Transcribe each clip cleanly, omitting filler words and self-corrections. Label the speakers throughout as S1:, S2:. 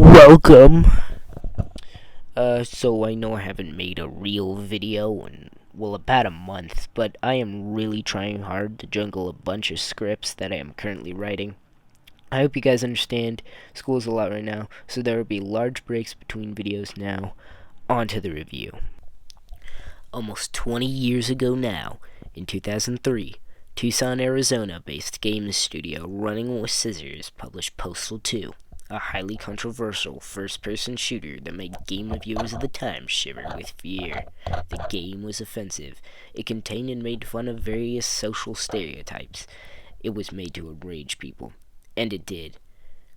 S1: Welcome. So I know I haven't made a real video in, well, about a month, but I am really trying hard to juggle a bunch of scripts that I am currently writing. I hope you guys understand. School's a lot right now, so there will be large breaks between videos now. On to the review. Almost 20 years ago now, in 2003, Tucson, Arizona-based game studio Running with Scissors published Postal 2, a highly controversial first-person shooter that made game reviewers of the time shiver with fear. The game was offensive. It contained and made fun of various social stereotypes. It was made to enrage people. And it did.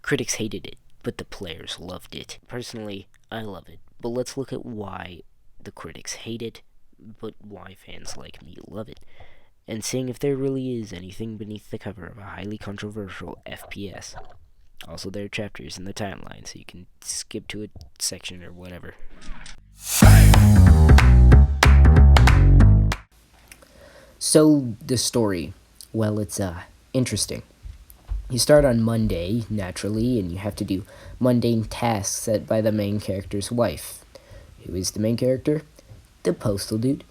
S1: Critics hated it, but the players loved it. Personally, I love it. But let's look at why the critics hate it, but why fans like me love it, and seeing if there really is anything beneath the cover of a highly controversial FPS. Also, there are chapters in the timeline, so you can skip to a section or whatever. So, the story. Well, it's, interesting. You start on Monday, naturally, and you have to do mundane tasks set by the main character's wife. Who is the main character? The Postal Dude.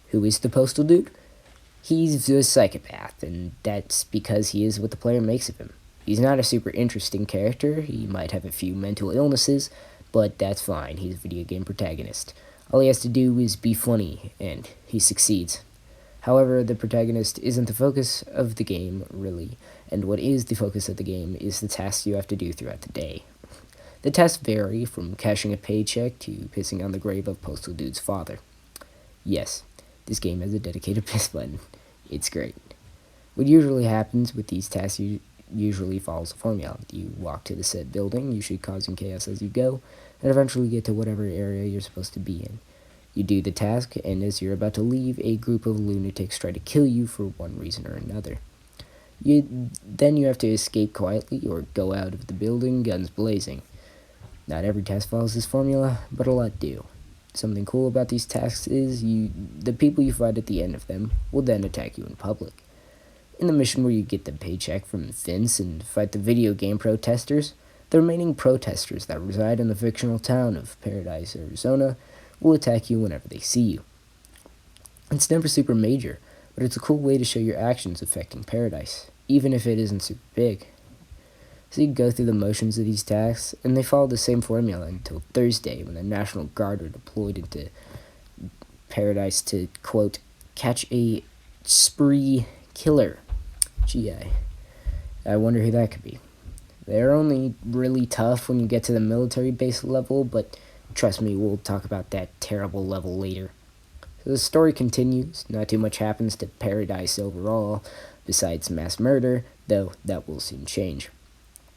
S1: Who is the Postal Dude? He's a psychopath, and that's because he is what the player makes of him. He's not a super interesting character. He might have a few mental illnesses, but that's fine. He's a video game protagonist. All he has to do is be funny, and he succeeds. However, the protagonist isn't the focus of the game, really, and what is the focus of the game is the tasks you have to do throughout the day. The tasks vary from cashing a paycheck to pissing on the grave of Postal Dude's father. Yes, this game has a dedicated piss button. It's great. What usually happens with these tasks usually follows a formula. You walk to the said building, usually causing chaos as you go, and eventually get to whatever area you're supposed to be in. You do the task, and as you're about to leave, a group of lunatics try to kill you for one reason or another. Then you have to escape quietly or go out of the building, guns blazing. Not every task follows this formula, but a lot do. Something cool about these tasks is the people you fight at the end of them will then attack you in public. In the mission where you get the paycheck from Vince and fight the video game protesters, the remaining protesters that reside in the fictional town of Paradise, Arizona, will attack you whenever they see you. It's never super major, but it's a cool way to show your actions affecting Paradise, even if it isn't super big. So you go through the motions of these tasks, and they follow the same formula until Thursday, when the National Guard are deployed into Paradise to, quote, catch a spree killer. Gee, I wonder who that could be. They're only really tough when you get to the military base level, but trust me, we'll talk about that terrible level later. So the story continues. Not too much happens to Paradise overall, besides mass murder, though that will soon change.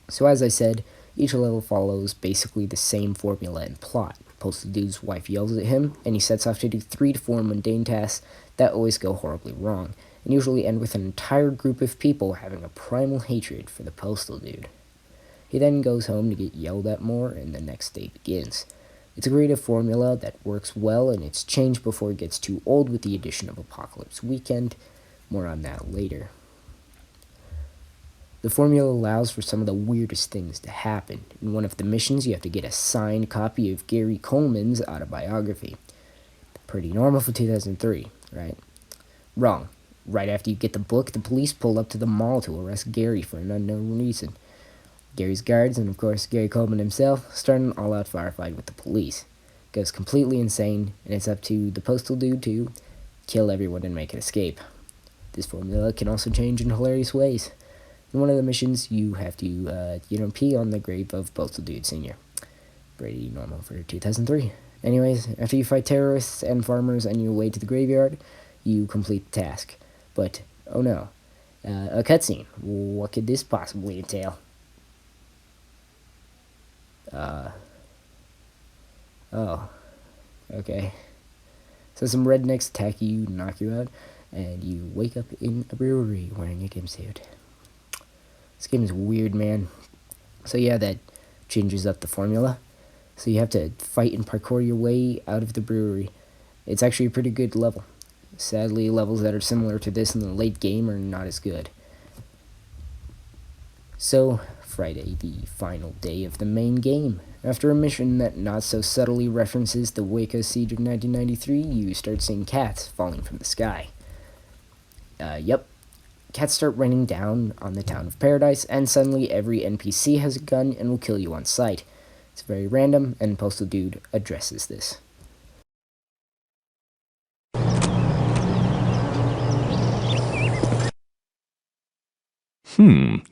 S1: So as I said, each level follows basically the same formula and plot. Postal Dude's wife yells at him, and he sets off to do 3 to 4 mundane tasks that always go horribly wrong, and usually end with an entire group of people having a primal hatred for the Postal Dude. He then goes home to get yelled at more, and the next day begins. It's a creative formula that works well, and it's changed before it gets too old with the addition of Apocalypse Weekend. More on that later. The formula allows for some of the weirdest things to happen. In one of the missions, you have to get a signed copy of Gary Coleman's autobiography. Pretty normal for 2003, right? Wrong. Right after you get the book, the police pull up to the mall to arrest Gary for an unknown reason. Gary's guards, and of course Gary Coleman himself, start an all-out firefight with the police. It goes completely insane, and it's up to the Postal Dude to kill everyone and make an escape. This formula can also change in hilarious ways. In one of the missions, you have to, pee on the grave of Postal Dude Sr. Pretty normal for 2003. Anyways, after you fight terrorists and farmers on your way to the graveyard, you complete the task. But, oh no, a cutscene. What could this possibly entail? Okay. So some rednecks attack you, knock you out, and you wake up in a brewery wearing a gimp suit. This game is weird, man. So yeah, that changes up the formula. So you have to fight and parkour your way out of the brewery. It's actually a pretty good level. Sadly, levels that are similar to this in the late game are not as good. So, Friday, the final day of the main game. After a mission that not so subtly references the Waco siege of 1993, you start seeing cats falling from the sky. Yep. Cats start raining down on the town of Paradise, and suddenly every NPC has a gun and will kill you on sight. It's very random, and Postal Dude addresses this.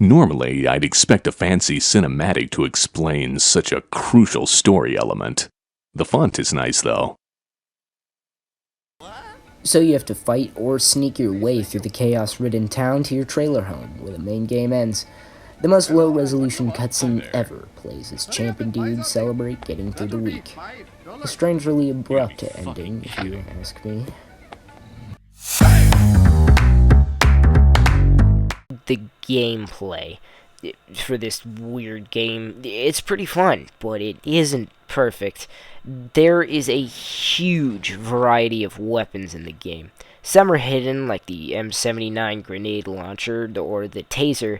S2: Normally I'd expect a fancy cinematic to explain such a crucial story element. The font is nice though.
S1: So you have to fight or sneak your way through the chaos-ridden town to your trailer home, where the main game ends. The most low-resolution cutscene ever plays as Champ and Dude celebrate getting through the week. A strangely abrupt ending, if you ask me. The gameplay for this weird game, it's pretty fun, but it isn't perfect. There is a huge variety of weapons in the game. Some are hidden, like the M79 grenade launcher or the taser.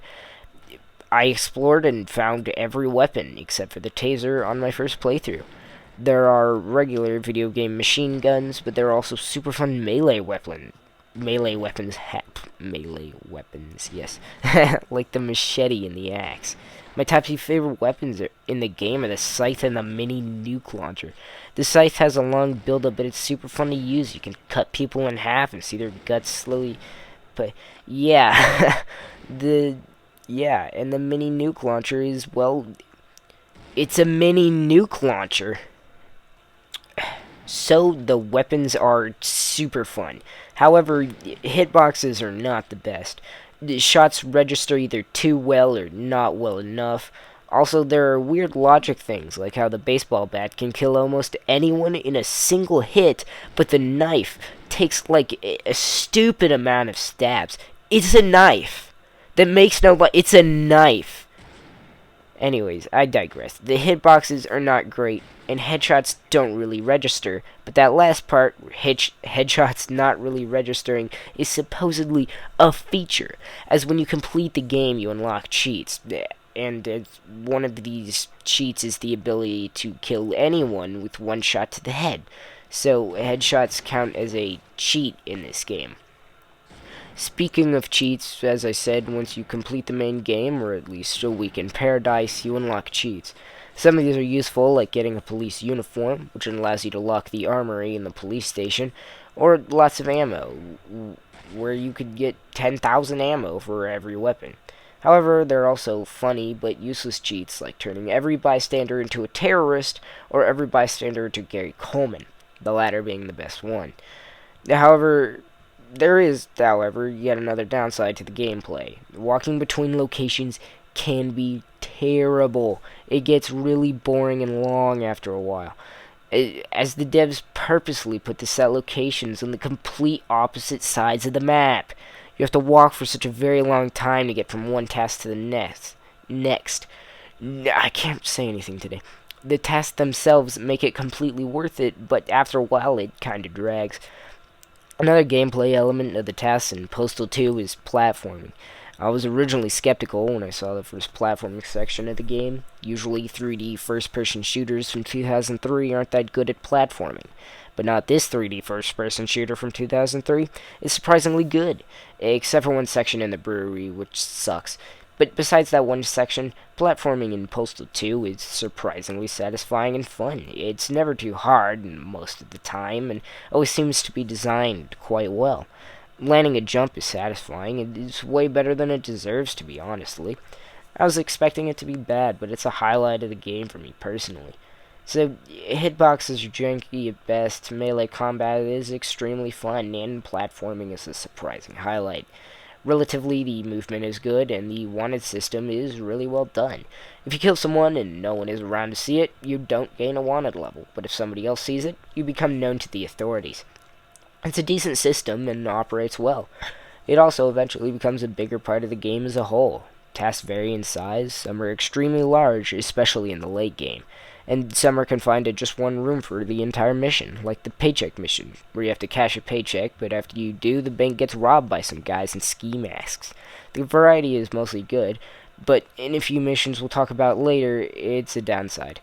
S1: I explored and found every weapon except for the taser on my first playthrough. There are regular video game machine guns, but there are also super fun melee weapons, yes. Like the machete and the axe. My top 2 favorite weapons in the game are the scythe and the mini nuke launcher. The scythe has a long build-up, but it's super fun to use. You can cut people in half and see their guts slowly. But yeah, and the mini nuke launcher is, well, it's a mini nuke launcher. So the weapons are super fun. However, hitboxes are not the best. The shots register either too well or not well enough. Also, there are weird logic things, like how the baseball bat can kill almost anyone in a single hit, but the knife takes like a stupid amount of stabs. It's a knife. That makes no... It's a knife. Anyways, I digress. The hitboxes are not great, and headshots don't really register, but that last part, headshots not really registering, is supposedly a feature, as when you complete the game you unlock cheats, and one of these cheats is the ability to kill anyone with one shot to the head, so headshots count as a cheat in this game. Speaking of cheats, as I said, once you complete the main game, or at least a week in Paradise, you unlock cheats. Some of these are useful, like getting a police uniform, which allows you to lock the armory in the police station, or lots of ammo, where you could get 10,000 ammo for every weapon. However, there are also funny but useless cheats, like turning every bystander into a terrorist, or every bystander into Gary Coleman, the latter being the best one. There is, however, yet another downside to the gameplay. Walking between locations can be terrible. It gets really boring and long after a while, as the devs purposely put the set locations on the complete opposite sides of the map. You have to walk for such a very long time to get from one task to the next. I can't say anything today. The tasks themselves make it completely worth it, but after a while it kinda drags. Another gameplay element of the tasks in Postal 2 is platforming. I was originally skeptical when I saw the first platforming section of the game. Usually 3D first-person shooters from 2003 aren't that good at platforming. But not this 3D first-person shooter from 2003 is surprisingly good, except for one section in the brewery, which sucks. But besides that one section, platforming in Postal 2 is surprisingly satisfying and fun. It's never too hard most of the time, and always seems to be designed quite well. Landing a jump is satisfying. It's way better than it deserves to be, honestly. I was expecting it to be bad, but it's a highlight of the game for me personally. So, hitboxes are janky at best, melee combat is extremely fun, and platforming is a surprising highlight. Relatively, the movement is good, and the wanted system is really well done. If you kill someone and no one is around to see it, you don't gain a wanted level, but if somebody else sees it, you become known to the authorities. It's a decent system and operates well. It also eventually becomes a bigger part of the game as a whole. Tasks vary in size, some are extremely large, especially in the late game, and some are confined to just one room for the entire mission, like the paycheck mission, where you have to cash a paycheck, but after you do, the bank gets robbed by some guys in ski masks. The variety is mostly good, but in a few missions we'll talk about later, it's a downside.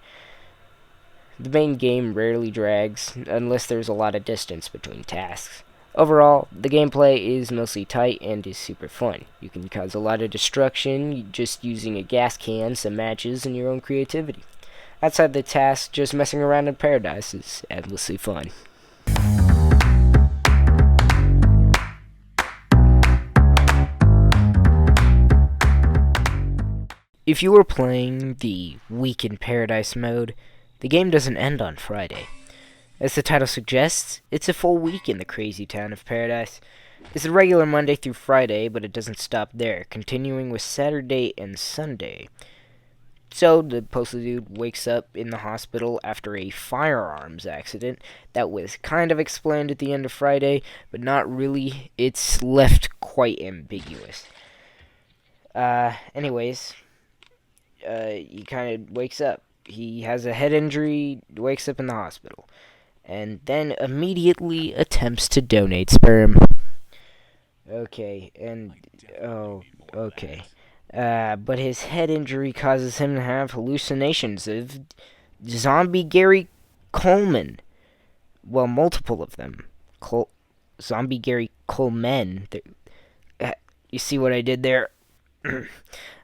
S1: The main game rarely drags, unless there's a lot of distance between tasks. Overall, the gameplay is mostly tight and is super fun. You can cause a lot of destruction just using a gas can, some matches, and your own creativity. Outside the task, just messing around in paradise is endlessly fun. If you are playing the Week in Paradise mode, the game doesn't end on Friday. As the title suggests, it's a full week in the crazy town of Paradise. It's a regular Monday through Friday, but it doesn't stop there, continuing with Saturday and Sunday. So, the postal dude wakes up in the hospital after a firearms accident that was kind of explained at the end of Friday, but not really. It's left quite ambiguous. Anyways, he kind of wakes up. He has a head injury, wakes up in the hospital, and then immediately attempts to donate sperm. Okay, and oh, okay. But his head injury causes him to have hallucinations of zombie Gary Coleman. Well, multiple of them. Zombie Gary Coleman. You see what I did there?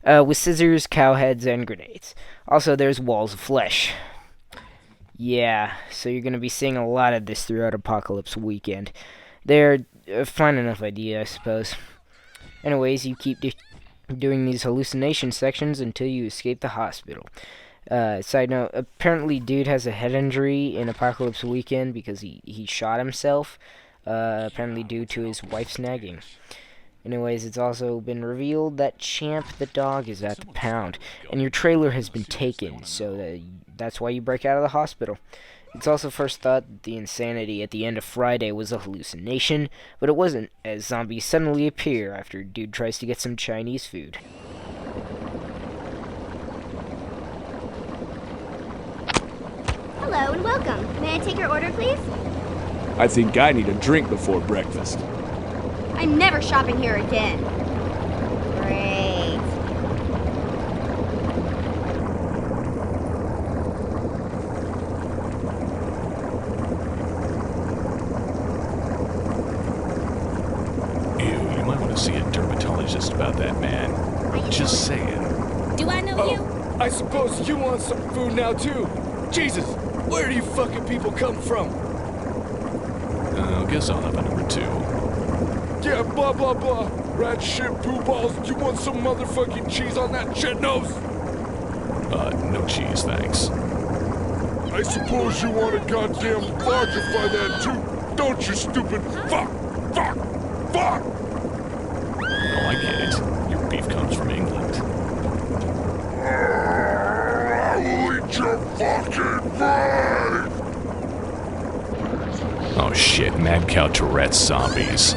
S1: With scissors, cow heads, and grenades. Also, there's walls of flesh. Yeah, so you're going to be seeing a lot of this throughout Apocalypse Weekend. They're a fine enough idea, I suppose. Anyways, you keep doing these hallucination sections until you escape the hospital. Side note, apparently dude has a head injury in Apocalypse Weekend because he shot himself, apparently due to his wife's nagging. Anyways, it's also been revealed that Champ the dog is at the pound, and your trailer has been taken, so that's why you break out of the hospital. It's also first thought that the insanity at the end of Friday was a hallucination, but it wasn't, as zombies suddenly appear after dude tries to get some Chinese food.
S3: Hello and welcome. May I take your order, please?
S4: I think I need a drink before breakfast.
S3: I'm never shopping here again. Great.
S2: Ew, you might want to see a dermatologist about that, man. Just saying.
S5: Do I know you?
S4: I suppose you want some food now, too. Jesus, where do you fucking people come from?
S2: I guess I'll have a number 2.
S4: Yeah, blah, blah, blah. Rat shit, poo balls. You want some motherfucking cheese on that shit nose?
S2: No cheese, thanks.
S6: I suppose you want to goddamn largify that too, don't you, stupid fuck!
S2: Oh, I get it. Your beef comes from England.
S6: I will eat your fucking brain!
S2: Oh shit, mad cow Tourette's zombies.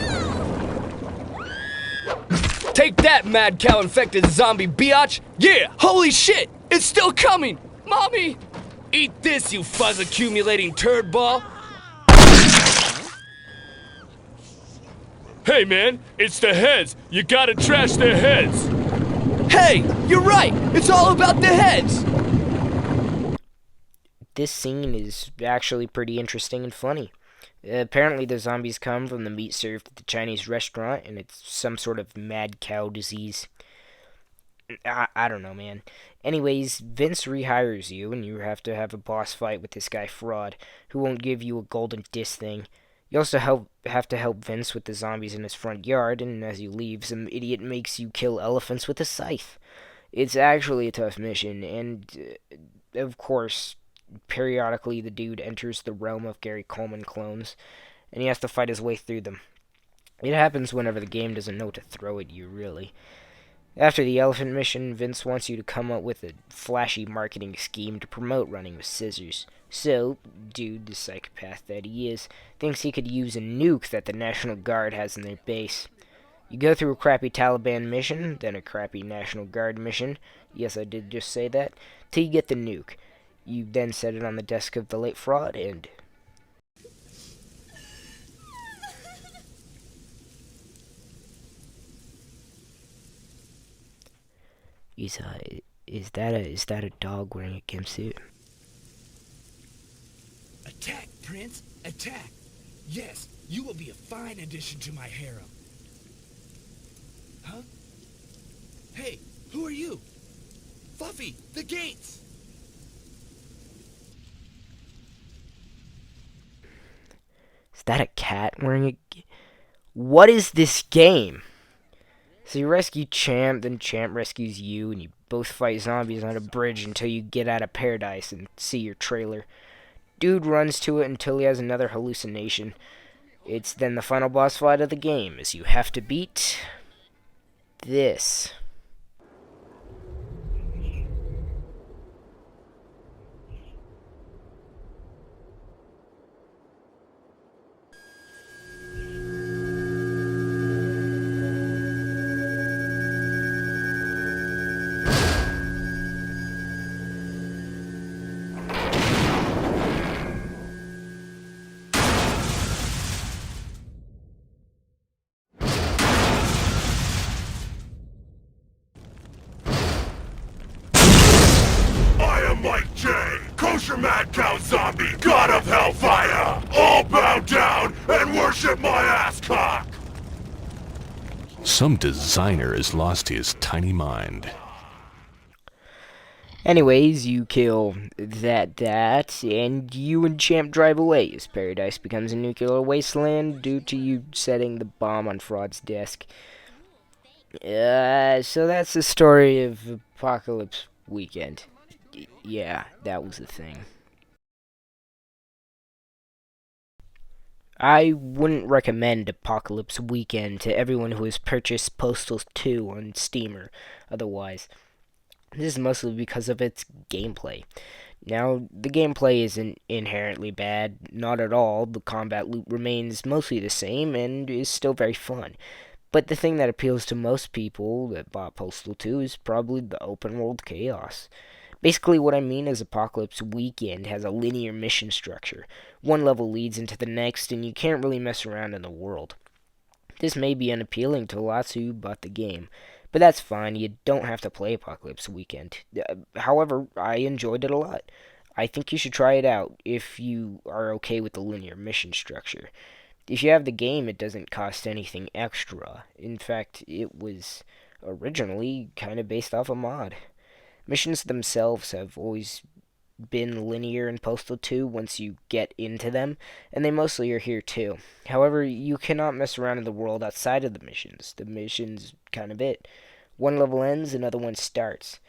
S4: Take that, mad cow infected zombie biatch! Yeah, holy shit! It's still coming! Mommy! Eat this, you fuzz accumulating turd ball! Hey man, it's the heads! You gotta trash their heads! Hey, you're right! It's all about the heads!
S1: This scene is actually pretty interesting and funny. Apparently the zombies come from the meat served at the Chinese restaurant, and it's some sort of mad cow disease. I don't know, man. Anyways, Vince rehires you, and you have to have a boss fight with this guy Fraud, who won't give you a golden disc thing. You also have to help Vince with the zombies in his front yard, and as you leave, some idiot makes you kill elephants with a scythe. It's actually a tough mission, and of course, periodically the dude enters the realm of Gary Coleman clones, and he has to fight his way through them. It happens whenever the game doesn't know what to throw at you, really. After the elephant mission, Vince wants you to come up with a flashy marketing scheme to promote running with scissors. So, dude, the psychopath that he is, thinks he could use a nuke that the National Guard has in their base. You go through a crappy Taliban mission, then a crappy National Guard mission, yes, I did just say that, till you get the nuke. You then set it on the desk of the late Fraud, and is that a dog wearing a gimp suit?
S4: Attack, Prince! Attack! Yes, you will be a fine addition to my harem. Huh? Hey, who are you? Fluffy, the gates!
S1: Is that a cat wearing a... What is this game? So you rescue Champ, then Champ rescues you, and you both fight zombies on a bridge until you get out of paradise and see your trailer. Dude runs to it until he has another hallucination. It's then the final boss fight of the game, as you have to beat... this.
S6: Mike J, kosher mad cow zombie, god of hellfire! All bow down and worship my ass cock!
S2: Some designer has lost his tiny mind.
S1: Anyways, you kill that, and you and Champ drive away as Paradise becomes a nuclear wasteland due to you setting the bomb on Fraud's desk. So that's the story of Apocalypse Weekend. Yeah, that was the thing. I wouldn't recommend Apocalypse Weekend to everyone who has purchased Postal 2 on Steam or otherwise. This is mostly because of its gameplay. Now, the gameplay isn't inherently bad, not at all. The combat loop remains mostly the same and is still very fun. But the thing that appeals to most people that bought Postal 2 is probably the open world chaos. Basically, what I mean is Apocalypse Weekend has a linear mission structure. One level leads into the next, and you can't really mess around in the world. This may be unappealing to lots who bought the game, but that's fine. You don't have to play Apocalypse Weekend. However, I enjoyed it a lot. I think you should try it out if you are okay with the linear mission structure. If you have the game, it doesn't cost anything extra. In fact, it was originally kind of based off a mod. Missions themselves have always been linear in Postal 2 once you get into them, and they mostly are here too. However, you cannot mess around in the world outside of the missions. The mission's kind of it. One level ends, another one starts.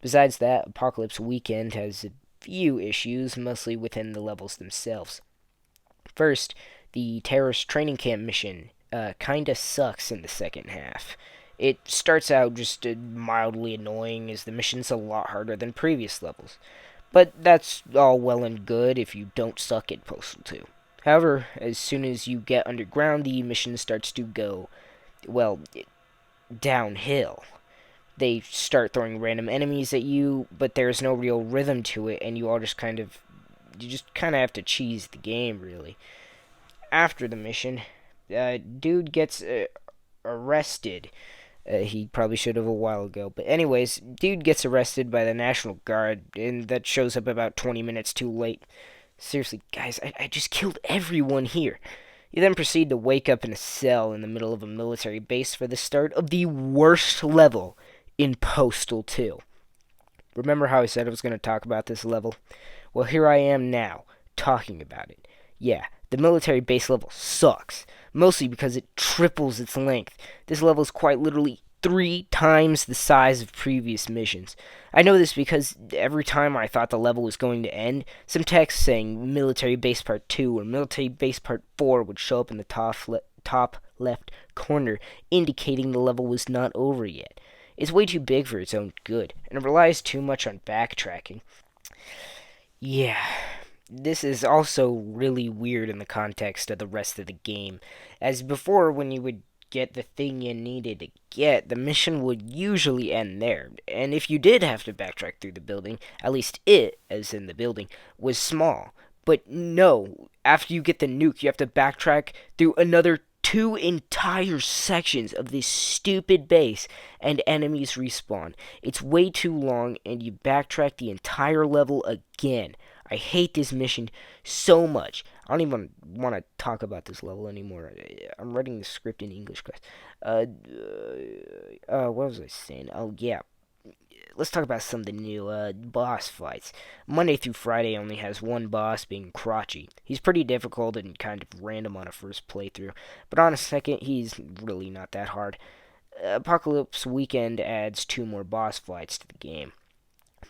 S1: Besides that, Apocalypse Weekend has a few issues, mostly within the levels themselves. First, the terrorist training camp mission kinda sucks in the second half. It starts out just mildly annoying, as the mission's a lot harder than previous levels. But that's all well and good if you don't suck at Postal 2. However, as soon as you get underground, the mission starts to go, well, downhill. They start throwing random enemies at you, but there's no real rhythm to it, and you just kind of have to cheese the game, really. After the mission, dude gets arrested. He probably should have a while ago. But anyways, dude gets arrested by the National Guard, and that shows up about 20 minutes too late. Seriously, guys, I just killed everyone here. You then proceed to wake up in a cell in the middle of a military base for the start of the worst level in Postal 2. Remember how I said I was going to talk about this level? Well, here I am now, talking about it. Yeah, the military base level sucks, mostly because it triples its length. This level is quite literally 3 times the size of previous missions. I know this because every time I thought the level was going to end, some text saying Military Base Part 2 or Military Base Part 4 would show up in the top left corner, indicating the level was not over yet. It's way too big for its own good, and it relies too much on backtracking. Yeah, this is also really weird in the context of the rest of the game, as before, when you would get the thing you needed to get, the mission would usually end there, and if you did have to backtrack through the building, at least it, as in the building, was small. But no, after you get the nuke, you have to backtrack through another 2 entire sections of this stupid base, and enemies respawn. It's way too long, and you backtrack the entire level again. I hate this mission so much. I don't even want to talk about this level anymore. I'm writing the script in English class. What was I saying? Oh, yeah. Let's talk about something new. Boss fights. Monday through Friday only has one boss, being Crotchy. He's pretty difficult and kind of random on a first playthrough, but on a second, he's really not that hard. Apocalypse Weekend adds 2 more boss fights to the game.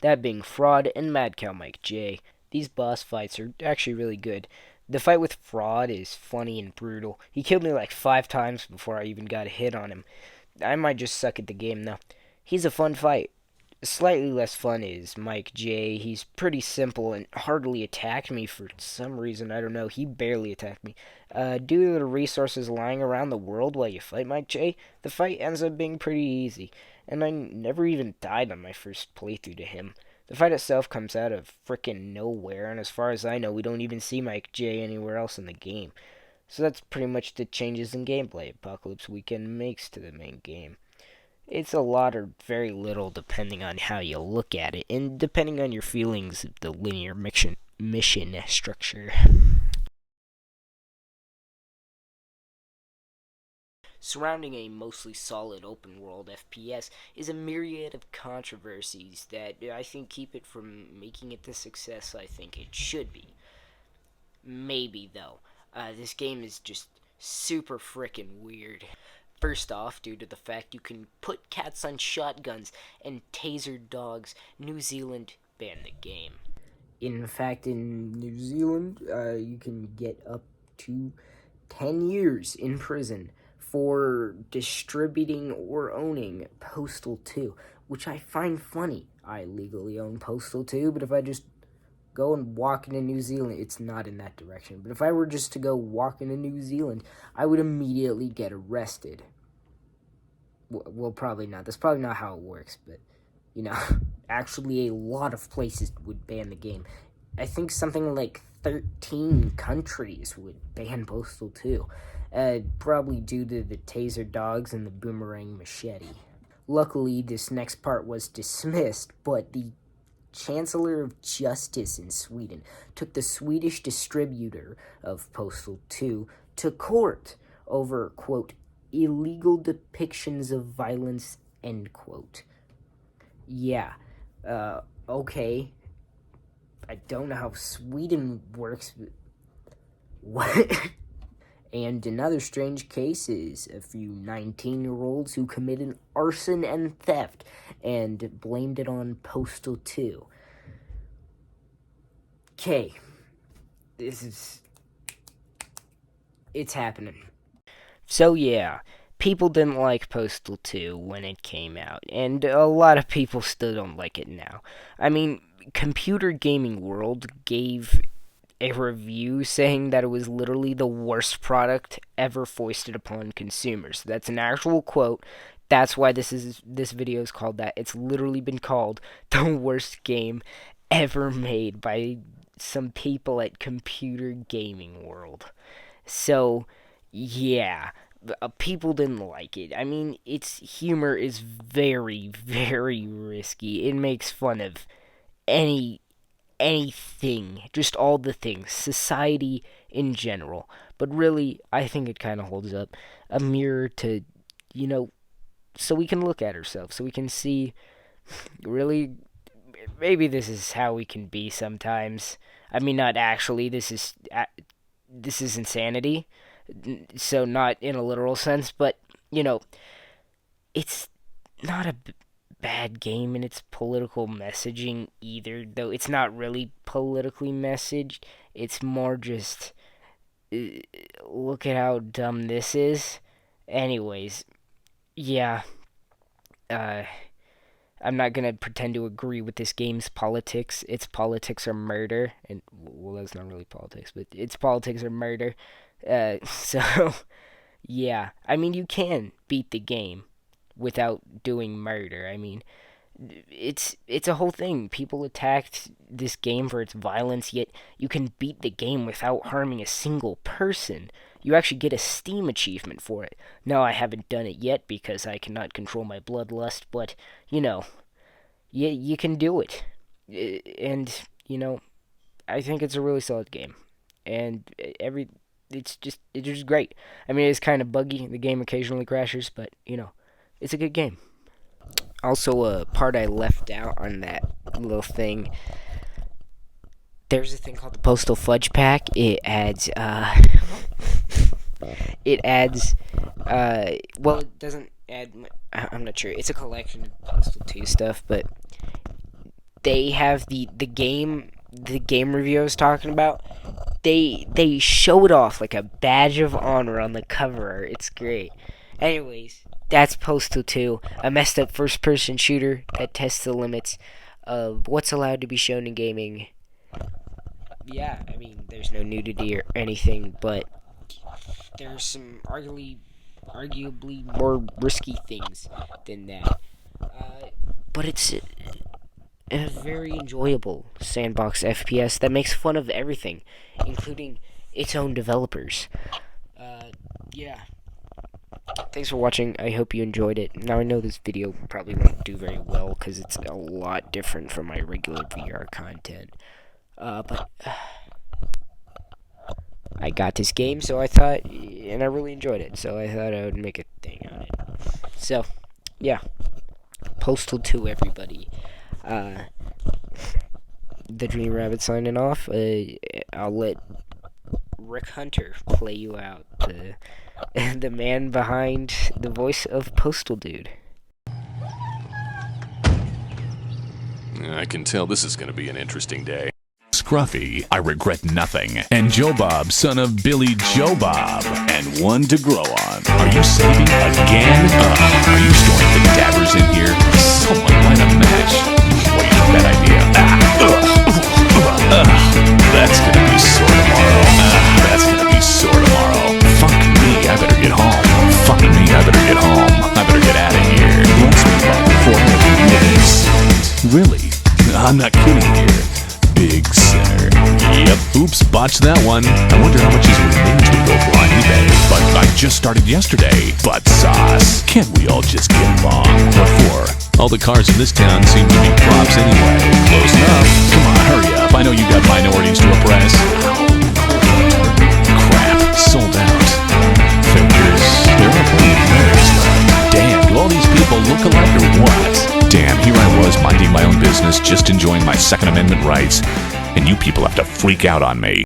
S1: That being Fraud and Mad Cow Mike J. These boss fights are actually really good. The fight with Fraud is funny and brutal. He killed me like 5 times before I even got a hit on him. I might just suck at the game though. He's a fun fight. Slightly less fun is Mike J. He's pretty simple and hardly attacked me for some reason. I don't know. He barely attacked me. Due to the resources lying around the world while you fight Mike J., the fight ends up being pretty easy. And I never even died on my first playthrough to him. The fight itself comes out of frickin' nowhere, and as far as I know, we don't even see Mike J anywhere else in the game. So that's pretty much the changes in gameplay Apocalypse Weekend makes to the main game. It's a lot or very little depending on how you look at it, and depending on your feelings of the linear mission structure. Surrounding a mostly solid open world FPS is a myriad of controversies that I think keep it from making it the success I think it should be. Maybe, though. This game is just super frickin' weird. First off, due to the fact you can put cats on shotguns and taser dogs, New Zealand banned the game. In fact, in New Zealand, you can get up to 10 years in prison for distributing or owning Postal 2, which I find funny. I legally own Postal 2, but if I just go and walk into New Zealand, it's not in that direction. But if I were just to go walk into New Zealand, I would immediately get arrested. Well, probably not. That's probably not how it works, but, actually a lot of places would ban the game. I think something like 13 countries would ban Postal 2, probably due to the taser dogs and the boomerang machete. Luckily, this next part was dismissed, but the Chancellor of Justice in Sweden took the Swedish distributor of Postal 2 to court over, quote, illegal depictions of violence, end quote. Yeah, okay. I don't know how Sweden works, but what? And another strange case is a few 19-year-olds who committed arson and theft and blamed it on Postal 2. Okay, it's happening. So yeah, people didn't like Postal 2 when it came out, and a lot of people still don't like it now. I mean, Computer Gaming World gave a review saying that it was literally the worst product ever foisted upon consumers. That's an actual quote. That's why this video is called that. It's literally been called the worst game ever made by some people at Computer Gaming World. So, yeah, people didn't like it. I mean, its humor is very, very risky. It makes fun of anything, just all the things, society in general. But really, I think it kind of holds up a mirror to, so we can look at ourselves, so we can see, really, maybe this is how we can be sometimes. I mean, not actually, this is insanity, so not in a literal sense, but, it's not a bad game in its political messaging either, though it's not really politically messaged. It's more just, look at how dumb this is. Anyways, yeah, I'm not gonna pretend to agree with this game's politics. Its politics are murder, and, well, that's not really politics, but its politics are murder. So, yeah, I mean, you can beat the game without doing murder. I mean, it's a whole thing. People attacked this game for its violence, yet you can beat the game without harming a single person. You actually get a Steam achievement for it. No, I haven't done it yet because I cannot control my bloodlust, but, you can do it. And, I think it's a really solid game, and it's just great. I mean, it's kind of buggy. The game occasionally crashes, but it's a good game. Also, a part I left out on that little thing. There's a thing called the Postal Fudge Pack. It adds well, it doesn't add. I'm not sure. It's a collection of Postal 2 stuff, but they have the game review I was talking about. They show it off like a badge of honor on the cover. It's great. Anyways, that's Postal 2, a messed up first-person shooter that tests the limits of what's allowed to be shown in gaming. Yeah, I mean, there's no nudity or anything, but there's some arguably more risky things than that. But it's a very enjoyable sandbox FPS that makes fun of everything, including its own developers. Yeah. Thanks for watching. I hope you enjoyed it. Now I know this video probably won't do very well because it's a lot different from my regular VR content. But I got this game, so I thought, and I really enjoyed it, so I thought I would make a thing on it. So, yeah. Postal 2, everybody. The Dream Rabbit signing off. I'll let Rick Hunter play you out, the man behind the voice of Postal Dude.
S2: I can tell this is going to be an interesting day.
S5: Scruffy, I regret nothing, and Joe Bob, son of Billy Joe Bob, and one to grow on. Are you saving again? Are you storing the dabbers in here? Someone light a match. Wait, bad idea. That's gonna be sore tomorrow. That's gonna be sore tomorrow. Fuck me, I better get home. Fuck me, I better get home. I better get out of here. Let's move on for minutes. Really? I'm not kidding here. Big sinner. Yep, oops, botched that one. I wonder how much his remains would go for on eBay. But I just started yesterday. Butt sauce. Can't we all just get along? What for? All the cars in this town seem to be props anyway. Close enough. Come on, hurry up. I know you got minorities to oppress. Crap, sold out. Figures. There are plenty of nerds left. Damn, do all these people look alike or what? Damn, here I was minding my own business, just enjoying my Second Amendment rights, and you people have to freak out on me.